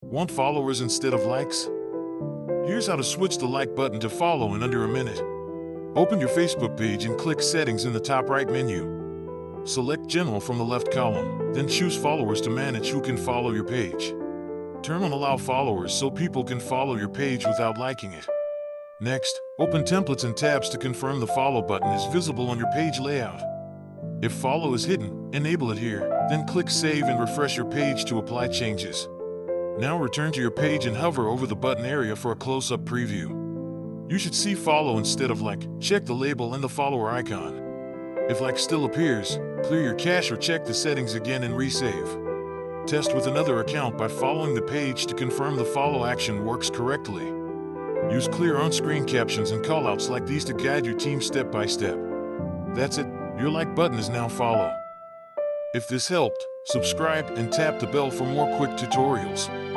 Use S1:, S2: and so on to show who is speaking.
S1: Want followers instead of likes? Here's how to switch the like button to follow in under a minute. Open your Facebook page and click Settings in the top right menu. Select General from the left column, then choose Followers to manage who can follow your page. Turn on Allow Followers so people can follow your page without liking it. Next, open Templates and Tabs to confirm the follow button is visible on your page layout. If follow is hidden, enable it here, then click Save and refresh your page to apply changes. Now return to your page and hover over the button area for a close-up preview. You should see follow instead of like. Check the label and the follower icon. If like still appears, clear your cache or check the settings again and resave. Test with another account by following the page to confirm the follow action works correctly. Use clear on-screen captions and callouts like these to guide your team step by step. That's it, your like button is now follow. If this helped, subscribe and tap the bell for more quick tutorials.